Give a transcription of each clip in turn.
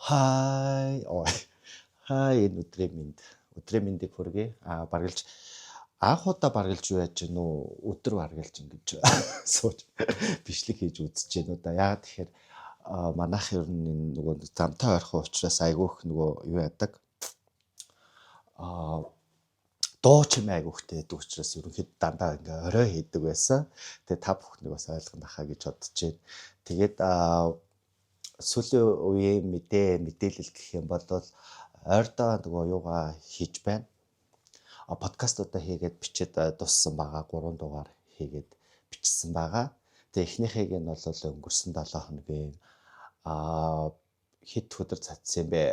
Хай хай энэ өдрийн мэндийг хүргэе. Баргалж анх удаа баргалж юу яаж гэнэ үү? Өдөр баргалж ингэж сууж бичлэг хийж үзэж гэнэ үү да. Яагаад тэгэхээр манайх ер нь энэ нөгөө замтай ойрхон учраас айгүйх нөгөө юу яадаг. Дуу чимээ айгүйхтэй гэдэг учраас ерөнхийдөө дандаа ингээ орой хийдэг байсан. Тэгээ та бүхнийг бас ойлгоно хаа гэж бодож байна. Тэгээд сүүлийн үеийн мэдээлэл гэх юм бол ойрдоо нөгөө юугаа хийж байна. Подкастуудаа хийгээд бичээд дуссан байгаа. 3 дугаар хийгээд бичсэн байгаа. Тэгээ эхнийхийг нь бол өнгөрсөн 7 хоногийн хэд өдөр цацсан юм бэ?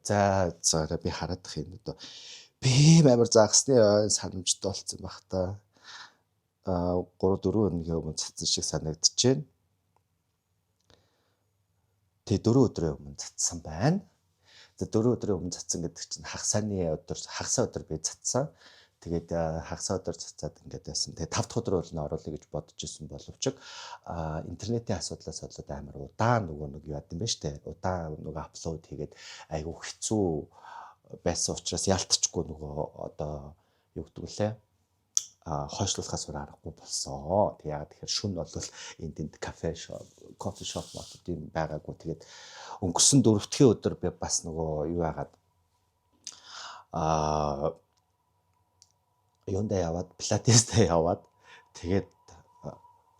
За би хараадах юм одоо. Би амар загсны санамжтай болсон байх та. 3-4 өдрийн өмнө цацсан шиг санагдаж байна. Тэгээ 4 өдрийн өмнө цацсан байна. За 4 өдрийн өмнө цацсан гэдэг чинь хагасаа өдөр би цацсан. Тэгээд хагасаа өдөр цацаад ингээд байсан. Тэгээ 5 дахь өдөр бол н оруулъя гэж бодож исэн боловч интернетийн асуудлаас болоод амар удаан нэг яад юм байна штэ. Удаан нөгөө аплод хийгээд айгүй хэцүү байсан учраас ялтчгүй нөгөө одоо юу гэдэг лээ. Хойшлуулахаас аргагүй болсон. Тэг яагаад тэгэхээр шүн бол энд кофе шоп мод тийм байгаагүй. Тэгээд өнгөрсөн 4 дахь өдөр би бас нөгөө юу яагаад юундаа яваад пилатестэй яваад тэгээд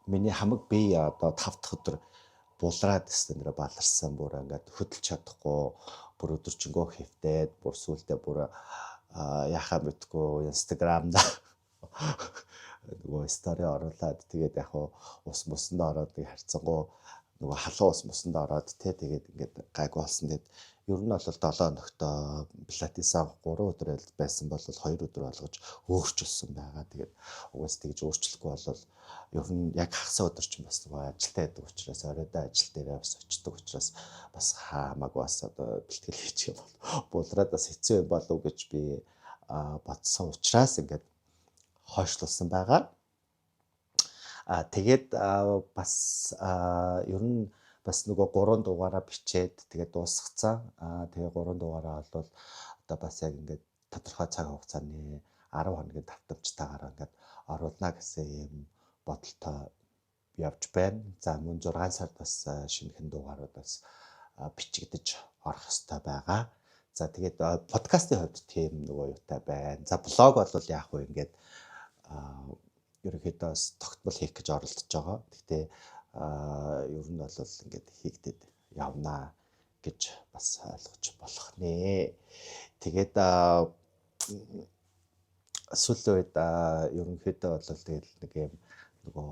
миний хамаг бие одоо 5 дахь өдөр булраад өстөнрө баларсан бүр ингээд хөдөлж чадахгүй бүр өдөржингөө хэвтээд бүр сүултээ бүр яхаа мэдгүй инстаграмда нөгөө стори оруулаад тэгээд яг ус мусанд ороод харьцангуй нөгөө халуун ус мусанд ороод тэгээд ингээд гайг болсон. Тэгээд ер нь бол 7 хоногтой пилатес 3 өдөр байсан бол 2 өдөр болгож өөрчилсөн байгаа. Тэгээд угаас тэгж өөрчлөхгүй бол ер нь яг хагасаа өдөр чинь бас нөгөө ажилтаа байдаг учраас оройдоо ажил дээрээ бас очдог учраас бас хамаагүй бас одоо бэлтгэл хийчих юм бол булраад бас хэцүү юм болов гэж би бодсон учраас ингээд хойшлуулсан байгаа. Тэгээд бас ер нь бас нөгөө 3 дугаараа бичээд тэгээд дуусгацсан. Тэгээ 3 дугаараа бол одоо бас яг ингээд тодорхой цаг хугацааны 10 хоногийн давтамжтайгаар ингээд оруулна гэсэн юм бодолтой явж байна. За мөн 6 сард бас шинэхэн дугаарууд бас бичигдэж орох ёстой байгаа. За тэгээд подкастын хувьд тийм нөгөө юутай байна. За блог бол яг хөө ингээд ерөнхийдөө тогтмол хийх гэж оролдож байгаа. Гэхдээ ер нь бол ингээд хийгдээд явнаа гэж бас ойлгож болох нэ. Тэгээд сүүлийн үед ерөнхийдөө бол тэгэл нэг юм нөгөө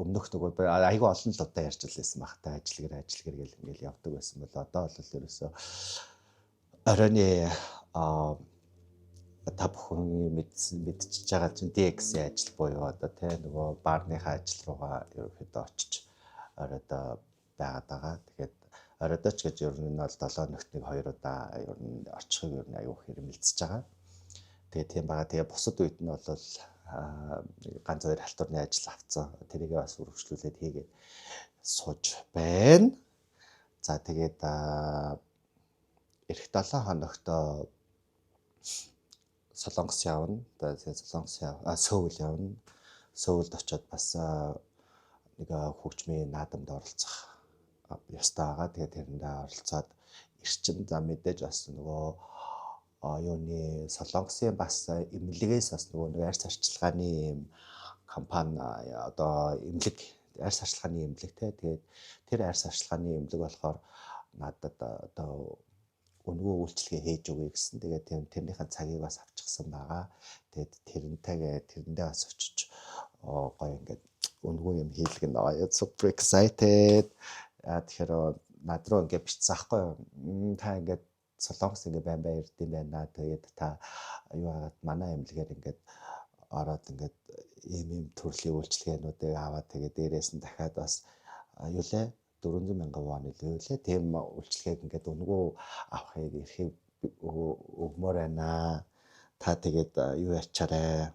өмнөх нөгөө айгүй олон л удаа ярьж лээсэн баг та ажил гэр гэл ингээл явдаг байсан бол одоо бол ерөөсөө оройны та бүхэн мэдчихэж байгаа чинь DX-ийн ажил буюу одоо тий нөгөө баарныхаа ажил руугаа ерөөхдөө очиж оройдоо байгаад байгаа. Тэгээд оройдоо ч гэж ер нь бол 7 өнөخت 1-2 удаа ер нь очихыг ер нь аюу хэрэмэлцэж байгаа. Тэгээд тийм байгаа. Тэгээд бусад үед нь бол ганц 2 халтурны ажил авцсан. Тэрийгээ бас үргэлжлүүлээд хийгээд сууж байна. За тэгээд эх 7 хоногт Солонгос явна. Тэгээд Солонгос Сөүл явна. Сөүлд очиод бас нэг хөгжмийн наадамд оролцох ёстой байгаа. Тэгээд тэрэндээ оролцоод ирчин за мэдээж бас нөгөө юуны Солонгосын бас эмнэлгээс бас нөгөө нэг арьс арчилгааны юм компани одоо эмнэлэг арьс арчилгааны эмнэлэг те. Тэгээд тэр арьс арчилгааны эмнэлэг болохоор надад одоо өнгөө үйлчлэгээ хийж өгье гэсэн. Тэгээд тэрнийхэн цагийг бас авчихсан байгаа. Тэгээд тэрэндээ бас очиж гоё ингээд өнгөө юм хийлгэнэ. Super excited. Тэгэхээр над руу ингээд бичсэн аахгүй юу. Та ингээд Солонгос ингээд байн ирдэм байна. Тэгээд та юу хагаад манай эмнэлгээр ингээд ороод ингээд ийм төрлийн үйлчлэгээнүүдийг аваад тэгээд дээрээс нь дахиад бас юу лээ 400,000 вон үлээ. Тийм үйлчлэгийг ингээд өнгөө авахыг эрхийг өгмөр байна. Та тэгээд юу ячаарэ.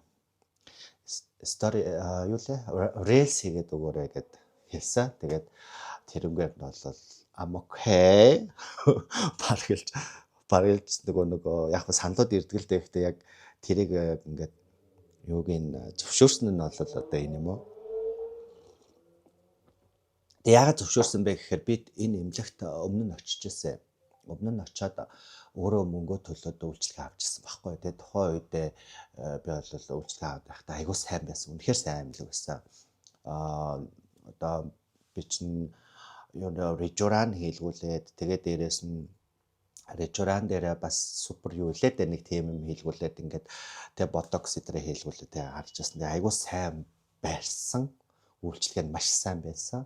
Story юу лээ Reels хийгээд өгөөрэй гэд хэлсэн. Тэгээд тэрнгээр нь бол I'm okay барилж нөгөө яг саналууд ирдэг л дээ. Гэхдээ яг тэрийг ингээд юуг нь зөвшөөрсөн нь бол одоо энэ юм уу? Тэг яагаад зөвшөөрсөн бэ гэхээр би энэ эмнэлэгт өмнө нь очиж ирсэн. Өмнө нь очиод өөрөө мөнгөө төлөөд үйлчлэгээ авч ирсэн байхгүй. Тэгээ тухайн үедээ би бол үйлчлэгээ аваад байхдаа айгүй сайн байсан. Үнэхээр сайн эмнэлэг байсан. Одоо би чинь ресторан хийлгүүлээд тэгээ дээрээс нь ресторан дээрээ бас супер юу илээд нэг тийм юм хийлгүүлээд ингээд тэгээ ботокс эдрээ хийлгүүлээд тэгээ харж байсан. Тэгээ айгүй сайн байсан. Үйлчлэгээ нь маш сайн байсан.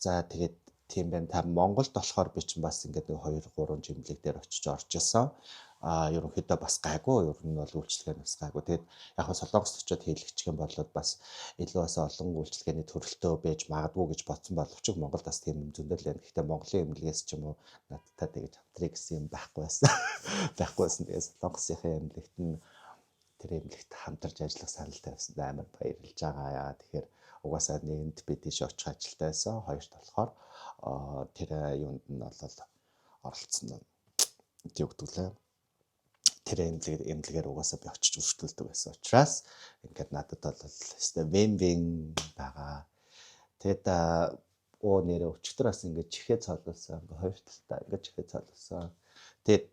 За тэгээд тийм байна. Та Монголд болохоор би чинь бас ингээд нэг 2 3 жимлэг дээр очиж орж исэн. Ерөнхийдөө бас гайгүй. Ер нь бол үйлчлэгээ нь бас гайгүй. Тэгээд яг нь Солонгост очиод хийлгэх юм бол бас илүү бас олон үйлчлэгээний төрөлтөө байж магадгүй гэж бодсон боловч Монголд бас тийм юм зөндөл байна. Гэхдээ Монголын эмнэлгээс ч юм уу надтай тэгж хамтрыг гэсэн юм байхгүй байсан. Байхгүй байсан. Тэгээд Солонгосын эмнэлэгт нь тэр эмнэлэгт хамтарч ажиллах санал тавьсан амар баярлж байгаа. Тэгэхээр угаасаа нэгэнд би тийш очих ажилтаа байсан. Хоёрт болохоор тэр юунд нь бол оролцсон. Тэгвэл тэр эмнэлгээр угаасаа би очиж үргэлжлүүлдэг байсан учраас ингээд надад бол өстой вин байгаа. Тэгэд нэрээ өчтөр бас ингээд чихээ цоолуулсан. Ингээд хоёр талтай ингээд чихээ цоолуулсан. Тэгэд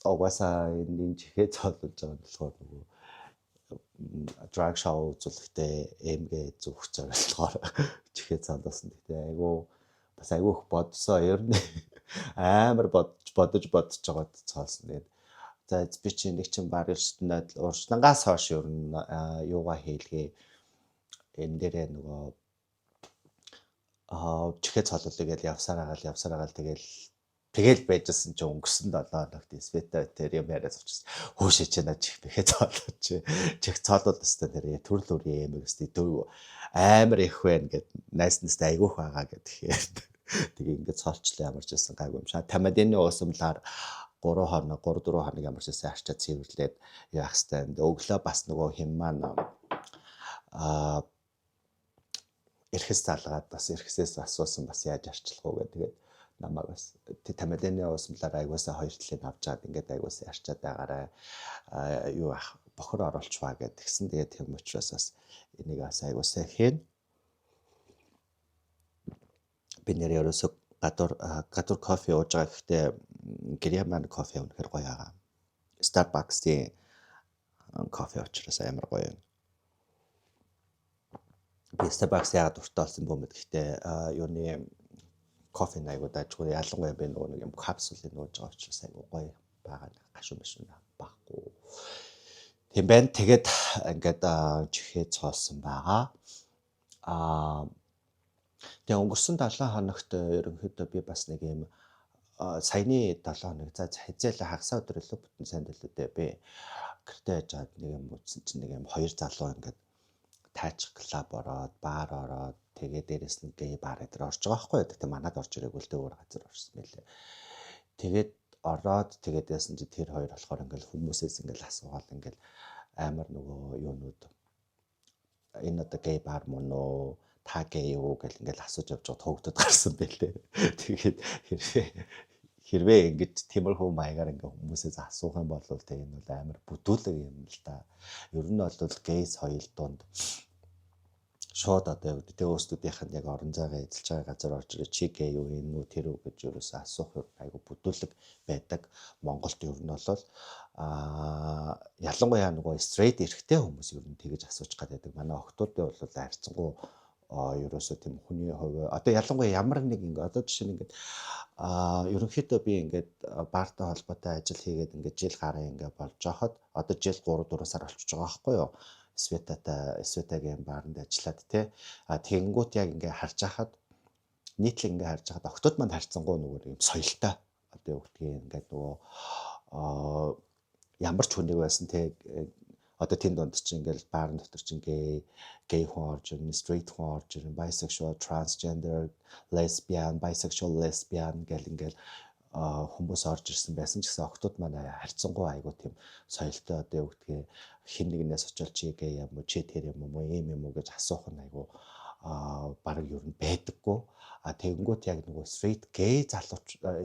угаасаа энэ чихээ цоолуулж байгаа нь болохоор нөгөө drag show үзүүлэхдээ эмгээ зүгх зорилгоор чихээ цоолуулсан. Тэгтээ бас айгүй их бодсоо ер нь амар бодож жагаад цоолсон. Тэгээд за би чинь нэг чинь баг эрсдэнд урьдчилангаас хойш ер нь юугаа хийлгээ энэ дээрээ нөгөө чихээ цоолуулъя гэж явсараагаал тэгэл байжсэн чинь өнгөрсөн 7 хоногт Света тэр юм яриад очсон. Хөөшөө чи наа чихээ цоолооч. Чих цоолол өстой тэр төрөл үрийн юм өстой дөрв амар их байна гэд найснастай айгүйх байгаа гэхээр тэгээ ингээд цоолчлаа ямарч байсан гайгүй юм шаа. Тамадины уусамлаар 3 4 хоног ямарч байсан арчаад цэвэрлээд яах хэвээр. Өглөө бас нөгөө хэм маань эрхэс залгаад бас эрхэсээс асуусан бас яаж арчлах уу гэдэг. Тэгээд намайг бас тамадины уусамлаар айгуусаа 2 талыг авч чаад ингээд айгуусаа арчаад байгаарай. Юу бохор оруулчваа гэдгсэн. Тэгээд тийм учраас бас энийг бас айгуусаа хийн. Би нэр ерөөсөө гадуур кофе ууж байгаа гэхдээ гэрээ маань кофе үнэхээр гоё аа. Starbucks-ийн кофе учраас амар гоё юм. Би Starbucks яагаад дуртай болсон юм бэ гэхдээ юуны кофе найгууд ажгүй ялангуяа би нөгөө нэг юм капсулын ууж байгаа учраас айгүй гоё байгаа. Гашуун баггүй. Тийм байна. Тэгээд ингээд чихээ цоолсон байгаа. Тэгээ өнгөрсөн 7 хоногт ерөнхийдөө би бас нэг юм саяны 7 хоног за хязээл хагас өдөр илүү бүтэн сайн дэлүүдээ би гэртээ жаад нэг юм үзсэн чинь нэг юм 2 залуу ингээд таач клуб ороод бар ороод тэгээ дээрэс нь гей бар дээр орж байгаа байхгүй. Тэгтээ манад орж ирээгүй л дээ өөр газар орсон байлээ. Тэгээд ороод тэгээд яасан чи тэр хоёр болохоор ингээд хүмүүсээс ингээд асуугаал ингээд амар нөгөө юунууд энэ одоо гей бар мөн үү та гей юу гэл ингээд асууж явж байгаа тоогдод гарсан байлээ. Тэгээд хэрвээ ингэж тиймэрхүү маягаар ингээ хүмүүсээс асуух юм бол тэг энэ бол амар бүдүүлэг юм л да. Ер нь бол гей соёл донд шууд одоо тэг өөрсдийнх нь яг орон зайгаа эзэлж байгаа газар орж ирээ чи гей юу энэ үү тэр үү гэж ерөөсөө асуух айгу бүдүүлэг байдаг. Монголд ер нь бол ялангуяа нөгөө straight эрэгтэй хүмүүс ер нь тэгэж асууж гадаг. Манай охтуудын бол харьцангуй ерөөсөө тийм хүний хувь одоо ялангуяа ямар нэг ингээ одоо жишээ нь ингээд ерөнхийдөө би ингээд баартай холбоотой ажил хийгээд ингээд жил гараа ингээ болж байхад одоо жил 3 4 сар болчихж байгаа байхгүй юу. Светагийн баарнд ажиллаад тий. Тэгэнгүүт яг ингээ харж байхад нийтлэг ингээ харж байхад охтууд манд харьцангуй нөгөө юм соёлтой одоо юу гэдгийг ингээд нөгөө ямар ч хүнийг байсан тий. Одоо тэнд донд чинь ингээл баарн дотор чинь гей хүн орж ирнэ, straight хүн орж ирнэ, bisexual, transgender, lesbian, bisexual, lesbian гэл ингээл хүмүүс орж ирсэн байсан ч гэсэн охтууд манай харьцангуй айгуу тийм соёлтой одоо юу гэдгийг хин нэгнээс очил чи гей юм уу, чи тэр юм уу, ийм юм уу гэж асуух нь айгуу баг ер нь байдаггүй. Тэгэнгүүт яг нөгөө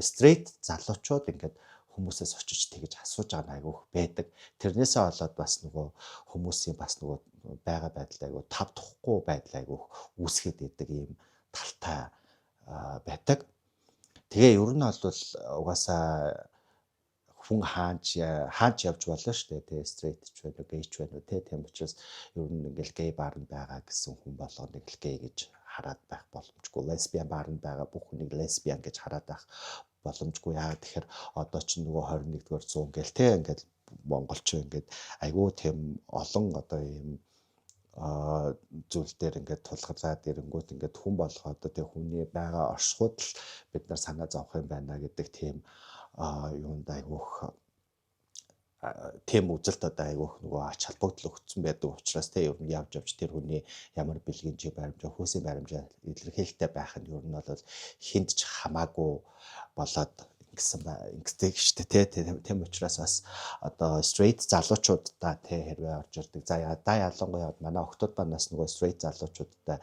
straight залуучууд ингээд хүмүүсээс очиж тэгж асууж байгаа нь айгүйх байдаг. Тэрнээсээ болоод бас нөгөө хүмүүсийн бас нөгөө байгаа байдал айгүй тав тухгүй байдал айгүйх үүсгээд идэг ийм талтай байдаг. Тэгээ ер нь бол угаасаа хүн хаач явж болно шүү дээ. Тэ straight ч байна уу, gay ч байна уу, тийм учраас ер нь ингээл gay баарнд байгаа гэсэн хүн болгоно ингээл gay гэж хараад байх боломжгүй. Lesbian баарнд байгаа бүх хүнийг lesbian гэж хараад байх боломжгүй. Яагаад тэгэхээр одоо ч нөгөө 21-р зуун ингээл тэ ингээл монголчин ингээд айгүй тийм олон одоо ийм зүйл дээр ингээд тулгарлаад ирэнгүүт ингээд хүн болгоод одоо хүний байгаа оршихуйд л бид нар санаа зовох юм байна гэдэг тийм юунд айгүйх тийм үзэлт одоо айгүйх нөгөө ач холбогдол өгсөн байдаг учраас те ер нь явж тэр хүний ямар бэлгэнжиг баримжаа хөөсийн баримжаа илэрхийлэлтэй байх нь ер нь бол хинт ч хамаагүй болоод ингэдэг шүү дээ тийм учраас бас одоо straight залуучуудаа тий хэрвээ орж ирдэг. За ялангуяа манай охтууд банаас нөгөө straight залуучуудтай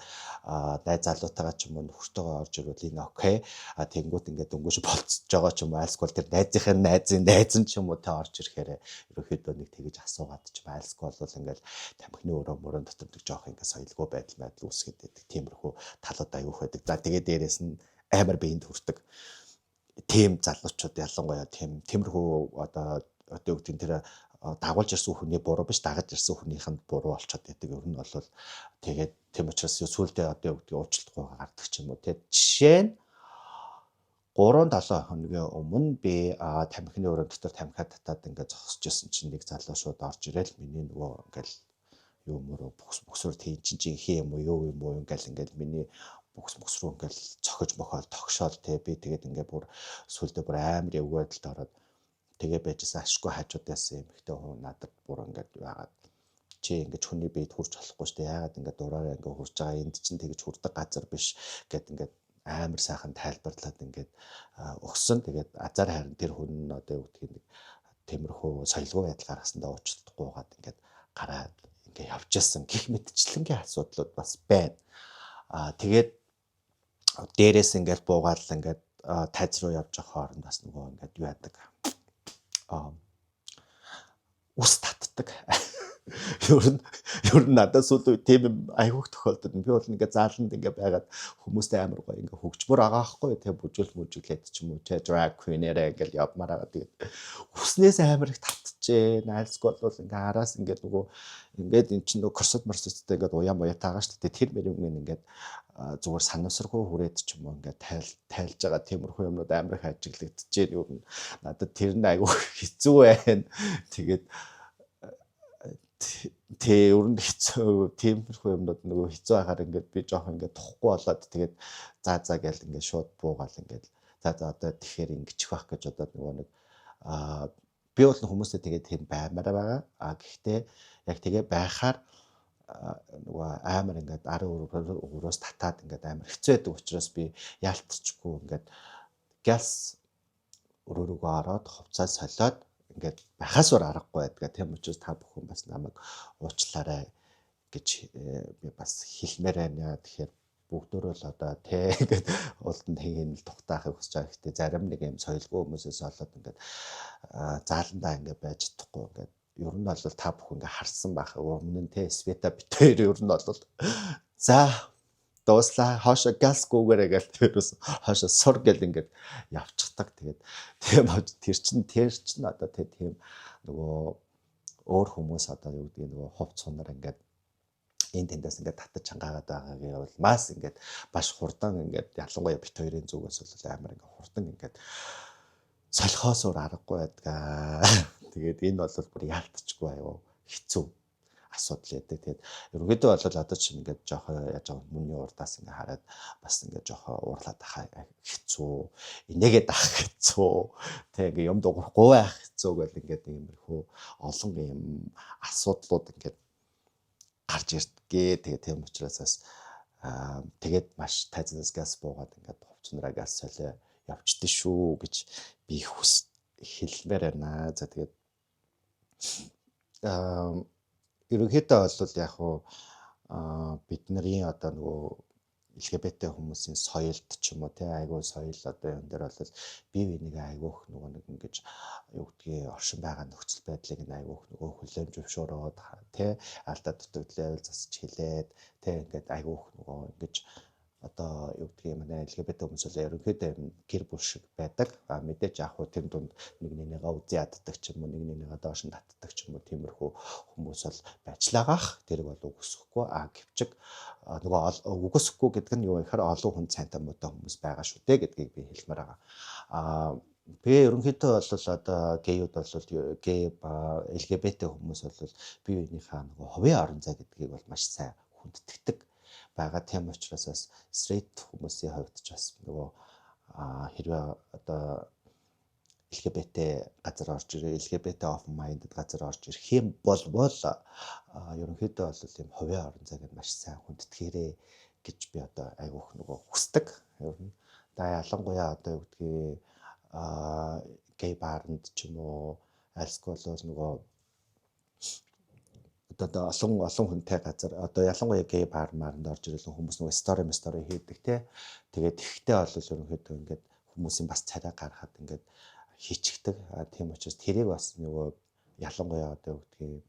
дай залуутайгаа ч юм уу нөхөртөөгөө орж ирвэл энэ окей. Тэнгүүт ингээд өнгөж болцож байгаа ч юм уу айлсгүй тэр найзын найз нь ч юм уу тэ орж ирэхээр ерөөхдөө нэг тэгэж асуугаад ч айлсгүй бол ингээд тамхины өрөө мөрөн дотор нэг жоох ингээд соёлгүй байдал үүсгээд байдаг. Тиймэрхүү талууд аюух байдаг. За тэгээ дээрэс нь амар биеинд хүрдэг. Тим залуучууд ялангуяа тиймэрхүү одоо үгдийн тэр дагуулж ирсэн хүний буруу биш дагаж ирсэн хүнийхэнд буруу болчиход байдаг. Ер нь бол тэгээд тийм учраас сүүлдээ одоо үгдгийн уучлалтгүй гардаг ч юм уу. Тэгээд жишээ нь 3-7 хоногийн өмнө би тамхины өрөө дотор тамхиа татаад ингээд зогсож байсан чинь нэг залуу шууд орж ирээл миний нөгөө ингээл юу мөрөө бүксүр тийм чинь юм уу ингээл миний бүкс рүү ингээл цохиж мохоод тогшоол те би тэгээд ингээд бүр сүлдээ бүр амар өвгөөдөлд ороод тэгээ байжсэн ашгүй хажууд яасан юм ихтэй хүн надад бүр ингээд яагаад чи ингээд хүний биед хурж болохгүй шүү дээ яагаад ингээд дураараа ингээд хурж байгаа энд чинь тэгж хурдаг газар биш гэд ингээд амар сайхан тайлбарлаад ингээд өгсөн. Тэгээд азар харин тэр хүн нь одоо үгдгийг нэг темирхүү соёлгүй байдал гаргасандаа уучлалтгүйгээд ингээд гараад ингээд явж исэн гэх мэтчлэнгийн асуудлууд бас байна. Тэгээд дээрээс ингээд буугаад ингээд тайз руу явж байгаа хооронд бас нөгөө ингээд юу яадаг ус татдаг. Ер нь надад сүүл тийм айгүйх тохиолдод би бол ингээд зааланд ингээд байгаад хүмүүстэй амар гоё ингээд хөгжмөр байгаа байхгүй тийм бүжиглээд ч юм уу те drag queen-ээрээ ингээд явмаар байгаа. Тэгээд уснээс амар их татчихжээ. Айлсгүй бол ингээд араас ингээд нөгөө ингээд эн чинь нөгөө корсет марсеттэй ингээд уяа таагаа шүү дээ. Тэр мэрэг ингээд зүгээр санамсаргүй хүрээд ч юм уу ингээд тайлж байгаа тиймэрхүү юмнууд амар их ажиглагдчихжээ. Ер нь надад тэр нь айгүй хэцүү байна. Тэгээд Тэ ер нь хэцүү тиймэрхүү юмнууд нөгөө хэцүү байхаар ингээд би жоох ингээд тухгүй болоод тэгээд за гээл ингээд шууд буугаал ингээд за одоо тэгэхээр ингэчих байх гэж одоо нөгөө нэг би бол хүмүүстэй тэгээд тийм баймаар байгаа. Гэхдээ яг тэгээ байхаар нөгөө амар ингээд арын өрөөс татаад ингээд амар хэцүү байдаг учраас би яалтчгүй ингээд галс өрөөрөө ороод хувцас солиод ингээд байхаас өөр аргагүй байдаг. Тийм учраас та бүхэн бас намайг уучлаарай гэж би бас хэлмээр байна. Тэгэхээр бүгдөө л одоо тий ингээд ууланд хийнэл тухтаахыг хүсэж байгаа. Гэхдээ зарим нэг юм соёлгүй хүмүүсээс олоод ингээд зааландаа ингээд байж чадахгүй ингээд ер нь бол та бүхэн ингээд харсан байх. Өмнө нь тий Света бит хоёр ер нь бол за дууслаа хоошо галсгүйгээрээ гэл тэрээс хоошо сур гэл ингээд явчихдаг. Тэгээд тийм тэр чин одоо тийм нөгөө өөр хүмүүс одоо юу гэдэг нөгөө хувц сунаар ингээд энэ тэндээс ингээд татаж чангаагаад байгаагийн бол мас ингээд баш хурдан ингээд ялангуяа бит хоёрын зүгээс бол амар ингээд хурдан ингээд солихоос өөр аргагүй байдаг. Тэгээд энэ бол бүр яалтчгүй аюу хэцүү асуудал яадаг. Тэгээд ерөнхийдөө бол одоо ч ингээд жоох яаж байгаа мөний урдаас ингээд хараад бас ингээд жоох уурлаад ахаа хэцүү. Инээгээд ах хэцүү. Тэг ингээд юм дуурахгүй байх хэцүү гэл ингээд иймэрхүү олон юм асуудлууд ингээд гарч ирдгээ. Тэгээд тийм учраас бас тэгээд маш тайзнаас газ буугаад ингээд хувцнараа газ солио явчихдээ шүү гэж би хэлмээр байна. За тэгээд ерөнхийдөө бол яг уу бидний одоо нөгөө LGBT хүмүүсийн соёлд ч юм уу тий айгүй соёл одоо юм дээр бол бие биенийг айгүйх нөгөө нэг ингэж юу гэдгийг оршин байгаа нөхцөл байдлыг айгүйх нөгөө хүлээн зөвшөөрөөд тий алдаа дутагдлын засч хэлээд тий ингээд айгүйх нөгөө ингэж одоо юу гэдгийг манай LGBT хүмүүс бол ерөнхийдөө гэр бүл шиг байдаг. Мэдээж яг хуу тэр дунд нэг нэгнийгээ үзий яддаг ч юм уу нэг нэгнийгээ доош нь татдаг ч юм уу тиймэрхүү хүмүүс бол байцлагаах тэрийг бол үгүйсэхгүй гэвчиг нөгөө үгүйсэхгүй гэдэг нь юу вэ гэхээр олон хүн цайнтай муутай хүмүүс байгаа шүү дээ гэдгийг би хэлмээр байгаа. Би ерөнхийдөө бол одоо гейуд бол гей ба LGBT хүмүүс бол бие биенийхээ нөгөө хувийн орон зай гэдгийг бол маш сайн хүндэтгдэг байгаа. Тийм учраас бас straight хүмүүсийн хувьд ч бас нөгөө хэрвээ одоо LGBT газар орж ирээ LGBT open minded газар орж ирэх юм бол ерөнхийдөө бол ийм хувийн орон зайг маш сайн хүндэтгээрээ гэж би одоо айгүйх нөгөө хүсдэг. Ер нь ялангуяа одоо юу гэдгийг гей баарнд ч юм уу альсгүй бол нөгөө одоо олон хүнтэй газар одоо ялангуяа гей баар маранд орж ирсэн хүмүүс нөгөө story хийдэг тий. Тэгээд ихтэй бол ерөнхийдөө ингээд хүмүүсийн бас царай гаргахад ингээд хийчихдэг. Тийм учраас тэрийг бас нөгөө ялангуяа одоо юу гэдгийг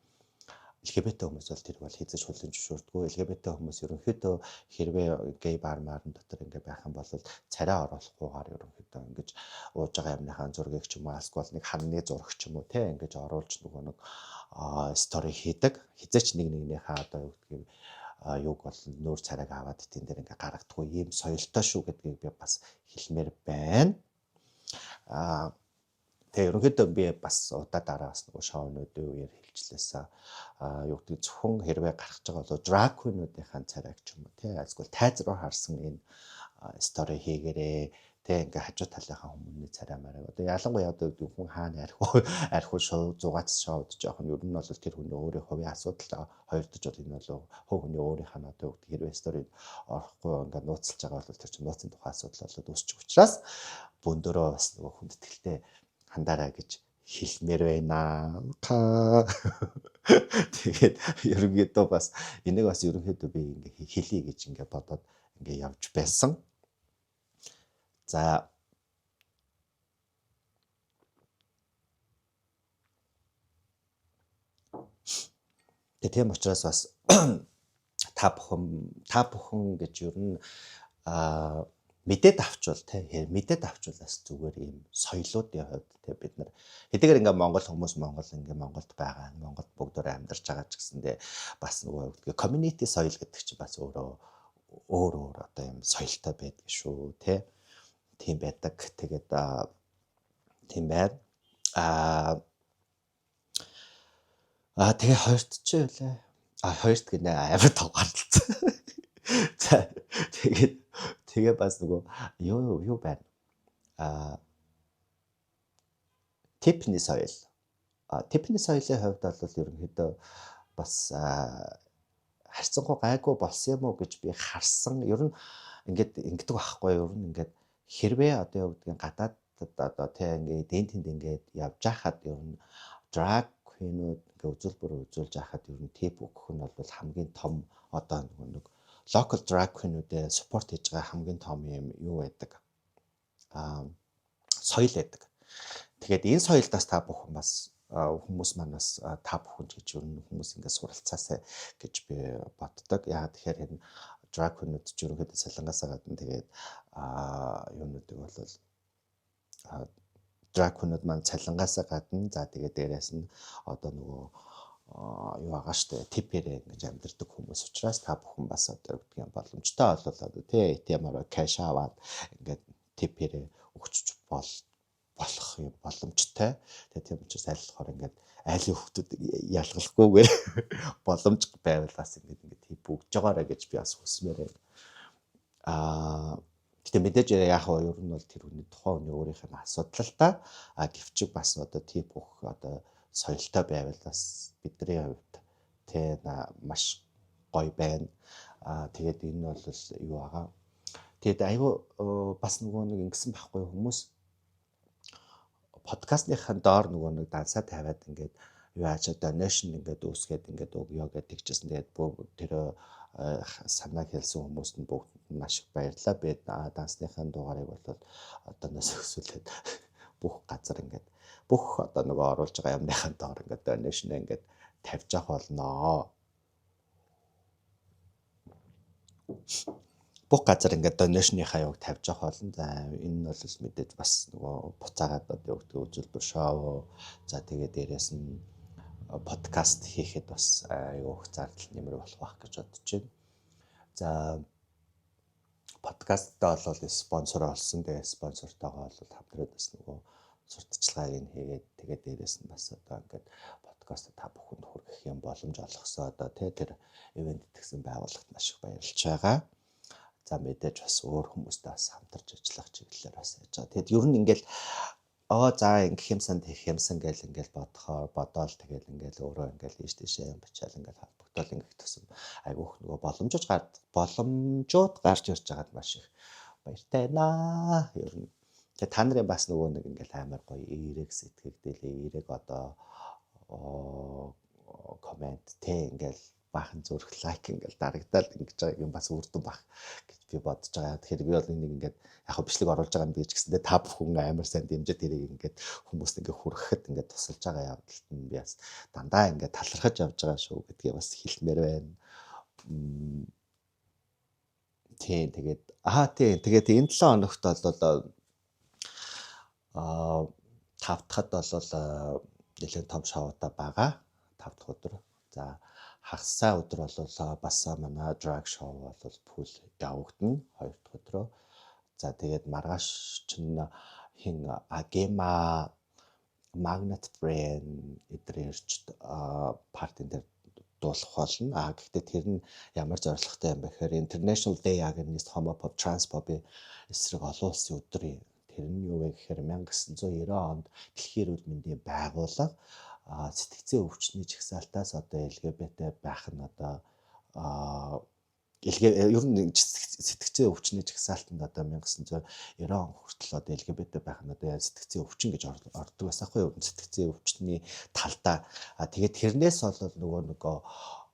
LGBT хүмүүс бол тэр бол хийж хүлэн зөвшөөрдгөө. LGBT хүмүүс ерөнхийдөө хэрвээ гей бар маарн дотор ингээ байх юм бол царай оруулахгүйгээр ерөнхийдөө ингэж ууж байгаа юмныхаа зургийг ч юм уу алсгүй нэг ханны зураг ч юм уу те ингэж оруулж нөгөө нэг стори хийдэг. Хизээч нэг нэгнийхээ одоо юу гэдгийг юуг бол нүүр царайг аваад тэн дээр ингээ гаргадаггүй ийм соёлтой шүү гэдгийг би бас хэлмээр байна. Тэгээ ерөнхийдөө би бас удаа дараа бас нөгөө шоунуудын үеэр хэлжлээсээ юу гэдэг зөвхөн хэрвээ гарч байгаа бол drag queen-уудынхаа царайг ч юм уу тий альсгүй тайз руу харсан энэ стори хийгээрээ тий ингээ хажуу талынхаа хүмүүний царай мараа одоо ялангуяа одоо хүн хаана архив шоу зугац шоуд жоох нь ер нь бол тэр хүний өөрийн хувийн асуудал хоёрдож бол энэ бол хувь хүний өөрийнх нь одоо хэрвээ стори орохгүй ингээ нууцлж байгаа бол тэр чинь нууцын тухай асуудал болоод үүсчих учраас бөндөрөө бас нөгөө хүндэтгэлтэй хандаарай гэж хэлмээр байна. Тэгээд ерөнхийдөө бас энийг бас ерөнхийдөө би ингээ хэлье гэж ингээ бодоод ингээ явж байсан. За тийм учраас бас та бүхэн гэж ер нь мэдээд авчвал мэдээд авчвал бас зүгээр ийм соёлоодын хувьд бид нар хэдийгээр ингээ Монгол хүмүүс ингээ Монголд байгаа Монголд бүгдөө амьдарч байгаа ч гэсэндээ бас нөгөө community соёл гэдэг чинь бас өөр одоо ийм соёлтой байдаг шүү тийм байдаг. Тэгээд тийм байна. Тэгээ хоёрт ч үлээ хоёрт гинэ амар тоглолцсон. За тэгээ бас нөгөө юу байна. Типний соёл. Типний соёлын хувьд бол ерөнхийдөө бас харьцангуй гайгүй болсон юм уу гэж би харсан. Ер нь ингэдэг байхгүй ер нь ингээд хэрвээ одоо юу гэдгийг гадаадд одоо ингээ дэнтэнд ингээд явж хахад ер нь drag queen-ууд ингээ үзүүлж хахад ер нь тип өгөх нь бол хамгийн том одоо нэг local drag queen-уудээ support хийж байгаа хамгийн том юм юу байдаг. Соёл байдаг. Тэгээд энэ соёлдаас та бүхэн бас хүмүүс манаас та бүхэн гэж ер нь хүмүүс ингээ суралцаасаа гэж би боддог. Яагаад тэгэхээр энэ drag queen-ууд ч ерөнхийдөө салангаас гадна тэгээд юунуудыг бол drag queen-ууд маань цалингаас гадна за тэгээд дээрээс нь одоо нөгөө юу байгаа штэ типэрээ ингэж амьдэрдэг хүмүүс учраас та бүхэн бас одоо гэдгийг боломжтой болоод тий ATM-аар кэш аваад ингээд типэрээ өгч болох юм боломжтой. Тэгээд тийм учраас айлхаар ингээд айлын хүмүүсд ялгалахгүйгээр боломж байвал бас ингээд тип өгж байгаарэ гэж би бас хүсмээр байна. Гэтэ мэдээж яг ер нь бол тэр хүний тухайн хүний өөрийнх нь асуудал л да. Гэвчиг бас одоо тип өгөх одоо соёлтой байвал бас бидний хувьд маш гоё байна. Тэгээд энэ бол юу байгаа. Тэгээд айгүй бас нөгөө нэг ингэсэн байхгүй хүмүүс подкастныхаа доор нөгөө нэг дансаа тавиад ингээд юу аачаа donation ингээд үүсгээд ингээд өгөө гэдэг чижсэн. Тэгээд тэр санааг хэлсэн хүмүүст нь бүгд маш их баярлалаа. Би дансныхын дугаарыг бол одооноос өсвөлээд бүх газар ингээд бүх одоо нөгөө оруулж байгаа юмныхаа доор ингээд donation ингээд тавьж авах болноо. Бүх газар ингээд donation-ийнхаа яваг тавьж авах болно. За энэ нь бол мэдээж бас нөгөө буцаагаад одоо өгдөг үзүүлбэр шоу. За тэгээд дээрэс нь подкаст хийхэд бас аюу их зардал нэмэр болох байх гэж бодож байна. За подкасттай бол спонсор олсон. Тэгээ спонсортойгоо бол хамтраад бас нөгөө сурталчилгааг нь хийгээд тэгээд дээрэс нь бас одоо ингээд подкаст та бүхэнд хүргэх юм боломж олгосоо одоо тэр ивент гэсэн байгууллагт маш их баярлж байгаа. За мэдээж бас өөр хүмүүстэй бас хамтарч ажиллах чиглэлээр бас яаж байгаа. Тэгэд ер нь ингээл за ингэх юмсан тэгэх юмсан гэл ингээл бодоол тэгэл ингээл өөрөө ингээл ийш тийшээ бичаал ингээл холбогдол ингэх төсөв айгүйх нөгөө боломжууд гарч ирж байгаад маш их баяртай байна. Ер нь тэгээ та нарын бас нөгөө нэг ингээл амар гоё эерэг сэтгэгдэл эерэг одоо комент ингээл баахан зүрх лайк ингээл дарагдаад ингэж байгаа юм бас үрдэн бах гэж би бодож байгаа. Тэгэхээр би бол энийг ингээд яг бичлэг оруулж байгаа юм би ч гэсэндээ та бүхэн амар сайн дэмжиж тэрийг ингээд хүмүүст ингээд хүргэхэд ингээд тусалж байгаа явдалт нь би бас дандаа ингээд талархаж явж байгаа шүү гэдгийг бас хэлмээр байна. Тэгээд энэ 7 хоногт бол 5 дахад бол нэлээд том шоутай байгаа. 5 дахь өдөр. За хагасаа өдөр бол бас манай drag show бол пул явагдана 2 дахь өдрөө. За тэгээд маргааш чинь хин Agema Magnet Brain эдрээрч партийн дээр дуулах болно. Гэхдээ тэр нь ямар зорилготой юм бэ гэхээр International Day Against Homophobic Transphobic эсрэг олон улсын өдрийн тэр нь юу вэ гэхээр 1990 онд дэлхийн эрүүл мэндийн байгууллага сэтгцийн өвчтний жагсаалтаас одоо LGBT байх нь одоо ер нь сэтгцийн өвчний жагсаалтанд одоо 1990 он хүртэл одоо LGBT байх нь одоо сэтгцийн өвчин гэж ордог байсан хгүй юу сэтгцийн өвчтний талдаа тэгээд тэрнээс бол нөгөө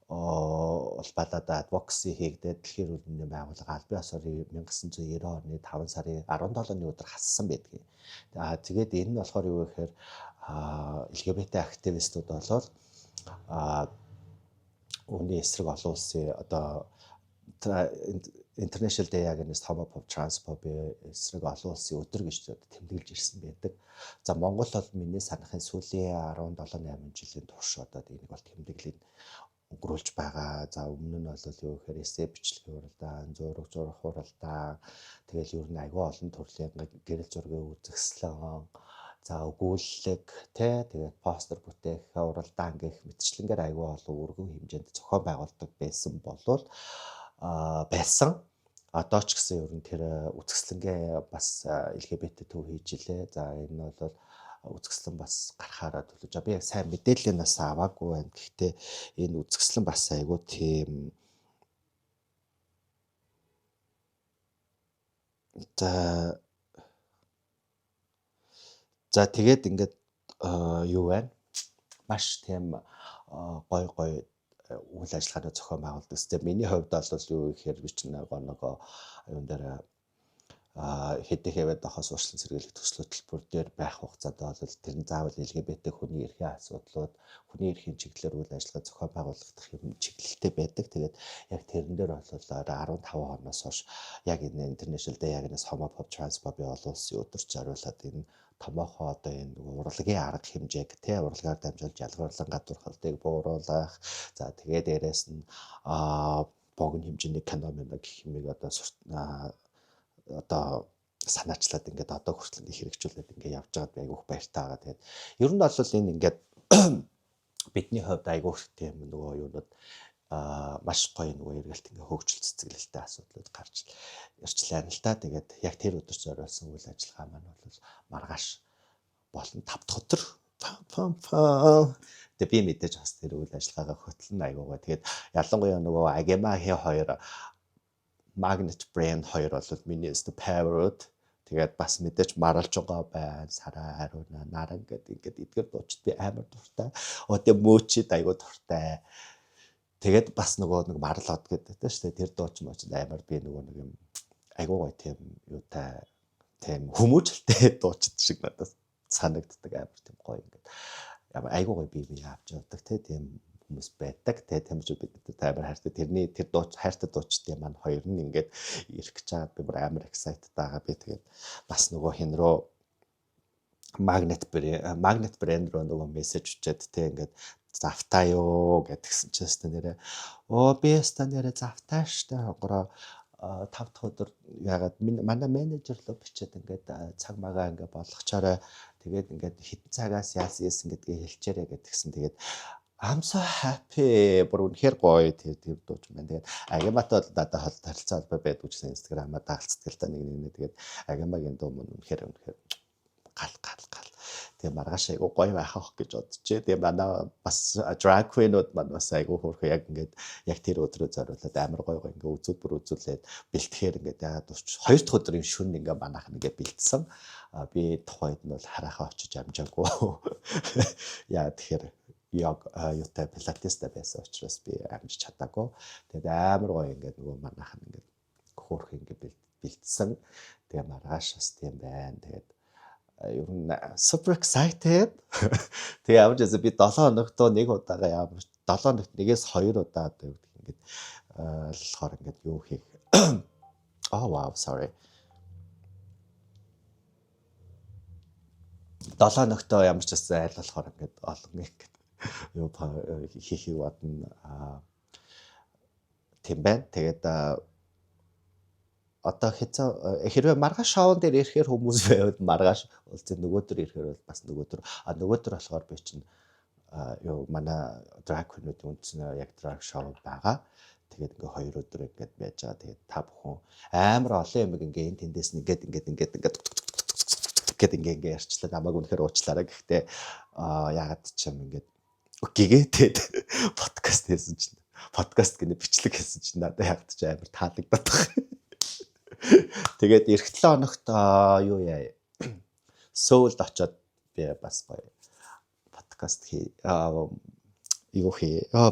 улбалаад advocacy хийгдээд дэлхийн эрүүл мэндийн байгууллага албан ёсоор 1990 оны 5 сарын 17-ны өдөр хассан байдгийг. Тэгээд энэ нь болохоор юу гэхээр LGBT активистууд болол үүний эсрэг олон улсын одоо International Day Against Homophobic Transphobic эсрэг олон улсын өдөр гэж тэмдэглэж ирсэн байдаг. За Монгол бол миний санахын сүүлийн 17-8 жилийн турш одоо энийг бол тэмдэглээд өнгөрүүлж байгаа. За өмнө нь бол юу гэхээр эссе бичлэгийн уралдаан, зураг уралдаан, тэгэл ер нь аягүй олон төрлийн гэрэл зургийн үзэсгэлэн, за өгүүлэлэг, тэгээд постэр бүтээх уралдаан гэх мэтчлэнгээр аягүй олон өргөн хэмжээнд зохион байгуулдаг байсан болвол байсан. Одоо ч гэсэн ер нь тэр үзэсгэлэнгээ бас LGBT төв хийж илээ. За энэ бол үзэсгэлэн бас гарахаараа төлөж. Би яг сайн мэдээллийг бас аваагүй байна. Гэхдээ энэ үзэсгэлэн бас айгүй тийм за тэгээд ингээд юу байна? Маш тийм гой үйл ажиллагааны зохион байгуулдаг. Гэхдээ миний хувьд бол юу гэхээр би ч нөгөө юм дээр хэдий хэвэд ахаас урьдчилан сэргийлэх төсөл хөтөлбөр дээр байх хугацаанд бол тэр нь заавал LGBT хүний эрхийн асуудлууд, хүний эрхийн чиглэлээр үйл ажиллагаа зохион байгуулагдах юм чиглэлтэй байдаг. Тэгээд яг тэрэн дээр бол 15 хоноос хойш яг энэ International Day Against Homophobic Transphobic олон улсын өдөр зориулаад энэ томоохоо одоо энэ урлагийн арга хэмжээг урлагаар дамжуулж ялгарлан гадуурхалтыг бууруулах. За тэгээд дээрэс нь богино хэмжээний кино гэх юмыг одоо санаачлаад ингээд одоо хүртэл хэрэгжүүлээд ингээд явж байгаад айгүйх баяртай байгаа. Тэгээд ер нь бол энэ ингээд бидний хувьд айгүйх тийм нөгөө юунууд маш гоё нөгөө эргэлт ингээд хөгжил цэцгэлэлтэй асуудлууд гарч ирчлээ л та. Тэгээд яг тэр өдөр зориулсан үйл ажиллагаа маань бол маргааш болон 5 дахь өдөр тэгээд би мэдээж бас тэр үйл ажиллагаагаа хөтлөн айгуугаа. Тэгээд ялангуяа нөгөө Agema хоёр Magnet Brain хоёр бол миний favorite. Тэгээд бас мэдээж маралж байгаа байна. Сараа хариуна наран гэдэг ингээд эдгээр дуучид би амар дуртай. Одоо мөөчид айгуу дуртай. тэгээд бас нөгөө нэг марлоод гэдэг шүү дээ. Тэр дууч мууч амар би нөгөө нэг юм айгуу гоё тийм юутай тийм хүмүүжлтэй дуучид шиг надад санагддаг амар тийм гоё ингээд ямар айгуу гоё би авч явдаг тийм хүмүүс байдаг тийм ч бид амар хайртай тэрний тэр дууч хайртай дуучдын маань хоёр нь ингээд ирэх гэж байгаа би бүр амар excited байгаа би тэгээд бас нөгөө хин рүү магнет брэнд руу нөгөө мессеж өчөөд тийм ингээд завтаа юу гэдгсэн чинь өстө нэрээ би өстө нэрээ завтаа штэ хонгороо 5 дахь өдөр ягаад манай менежер руу бичээд ингээд цаг магаа ингээд болгочоорой тэгээд ингээд хэдэн цагаас яасан гэдгийг хэлчээрэй гэдгсэн тэгээд I'm so happy бүр үнэхээр гоё тэр дууч маань тэгээд агиматай бол надад харилцаа холбоо байдаг гэсэн инстаграмаа дагалцдаг л да нэг тэгээд агимагийн дуу мөн үнэхээр гал тэгээ маргааш айгу гоё байх ах гэж бодчихээ. Тэгээ манай бас drag queen-ууд маань бас айгу хөөрхөө яг ингээд яг тэр өдрөө зориулаад амар гоё ингээд үзүүлээд бэлтгэхээр ингээд яагаад хоёр дахь өдрийн шөнө ингээд манайх ингээд бэлдсэн. Би тухайд нь бол харахаа очиж амжаагүй. Яа тэгэхээр яг юутай пилатестай байсан учраас би амжиж чадаагүй. Тэгээд амар гоё ингээд нөгөө манайх ингээд хөөрхөө ингээд бэлдсэн. Тэгээ маргааш бас тийм байна. Тэгээд ер нь super excited. Тэгээ ямар ч байсан би 7 хоногт нэг удаага ямар 7 хоногт нэгээс 2 удаа одоо ингээд болохоор ингээд юу хийх. Oh wow, sorry. 7 хоногт ямар ч байсан айл болохоор ингээд олон ингээд юу хийхийг бодно. Тийм байна. Тэгээд одоо хэрвээ маргааш шоун дээр ирэхээр хүмүүс байвал маргааш уулзсан нөгөөдөр ирэхээр бол бас нөгөөдөр болохоор би чинь юу манай drag queen-уудын үндсэн яг drag show байгаа. Тэгээд ингээ 2 өдөр ингээд байж байгаа. Тэгээд та бүхэн амар олон юм ингээ тэндээс ингээд ярьчлаа намайг үнэхээр уучлаарай. Гэхдээ яагаад ч юм ингээд гэгээд подкаст хийсэн чинь подкаст гэнэ бичлэг хийсэн чинь надад яагаад ч амар таалагдаад байна. Тэгээд эх 7 хоногт юу яа Сөүлд очоод би бас гоё подкаст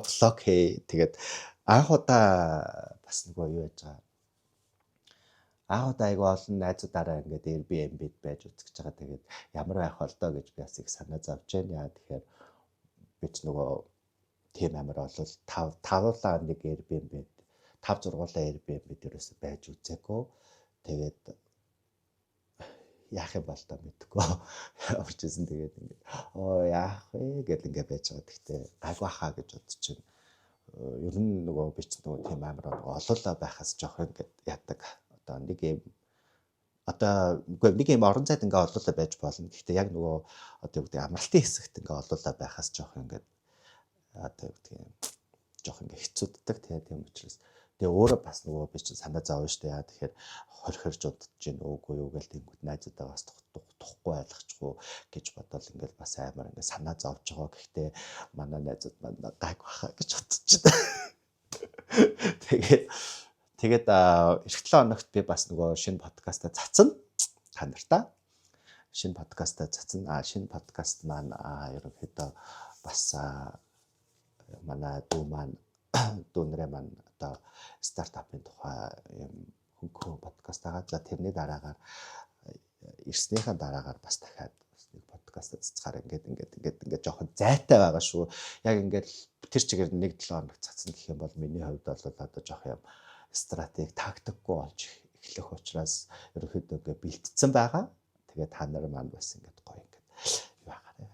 блог тэгээд анх удаа бас нөгөө юу яаж байгаа анх удаа айгу олон найзуудаараа ингээд Airbnb-д байж үзэж байгаа. Тэгээд ямар байх бол доо гэж би бас их санаа зовж байна. Яа тэгэхээр би ч нөгөө тийм амар олвол 5 нэг Airbnb-д 5-6 Airbnb дээрээс байж үзээгүй. Тэгээд яах юм бол та мэдгүй. Явчихсан тэгээд ингээд яах вэ гэдээ ингээд байж байгаа. Гэхдээ гайгүй хаа гэж бодож байна. Ер нь нөгөө би ч нөгөө тийм амар олоолаа байхаас жоох ингээд яадаг. Одоо нэг юм орон зайд ингээд олоолаа байж болно. Гэхдээ яг нөгөө одоо юу гэдэг амралтын хэсэгт ингээд олоолаа байхаас жоох ингээд одоо юу гэдэг жоох ингээд хэцүүддэг тийм учраас тэгээ өөрөө бас нөгөө би чинь санаа зовж штэ яа тэгэхээр хорхирж удаж гин үгүй юу гэл тэнгууд найзуудаа бас тухгүй ойлгочихгүй гэж бодоод ингээд бас амар ингээд санаа зовж байгаа. Гэхдээ манай найзууд маань гайг баха гэж бодож байна. Тэгээд эх 7 хоногт би бас нөгөө шинэ подкастаа цацна та нартаа. Шинэ подкастаа цацна. Шинэ подкаст маань ерөнхийдөө бас манай дүүнрээ маань одоо стартапын тухай юм хөнгөн подкаст байгаа. За тэрний дараагаар ирснийхэн дараагаар бас дахиад нэг подкаст цацгаар ингээд жоохон зайтай байгаа шүү. Яг ингээд тэр чигээр нэг 7 хоног цацна гэх юм бол миний хувьд бол одоо жоох юм стратеги тактикгүй болж эхлэх учраас ерөнхийдөө ингээд бэлтцсэн байгаа. Тэгээд та нар маань бас ингээд гоё ингээд яагаад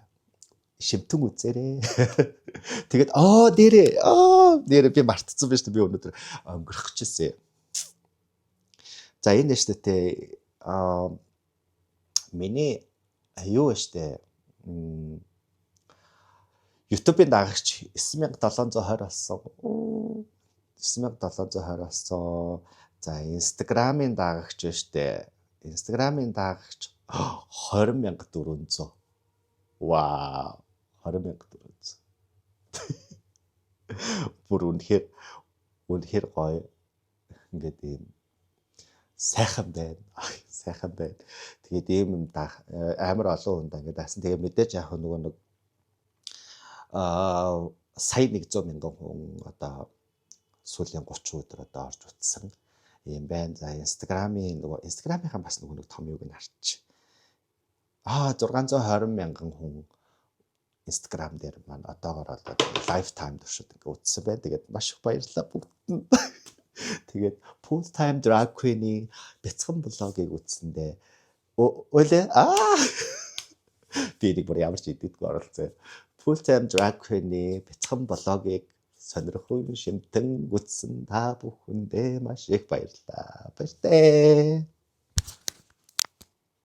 шимтэн үзээрээ. Тэгээд нэрээ би мартцсан байж та би өнөөдөр өнгөрөх гэжсэн. За энэ дэжтэй миний юу штэ YouTube-ийн дагагч 9720 болсон. 9720 болсон. За Instagram-ийн дагагч штэ. Instagram-ийн дагагч 20400. Вау. 20400. Бүр үнэхээр гоё. Ингээд ийм сайхан байна. Сайхан байна. Тэгээд ийм юм амар олон хүнд ингээд асан. Тэгээд мэдээж яг нөгөө нэг сая 100 мянган хүн одоо сүүлийн 30 өдөр одоо орж утсан юм байна. За Инстаграмынхаа бас нэг том юуг нь харчих. 620 мянган хүн Instagram дээр маань одоогоор одоо lifetime туршид ингээ үзсэн байна. Тэгээд маш их баярлалаа бүгдэнд. Тэгээд full time drag queen-ийн бяцхан блогийг үзсэндээ өөлөө би нэг бүр ямар ч идэвхтэй оролцсон. Full time drag queen-ийн бяцхан блогийг сонирхол шимтэн үзсэн та бүхэндээ маш их баярлалаа. Баяртай.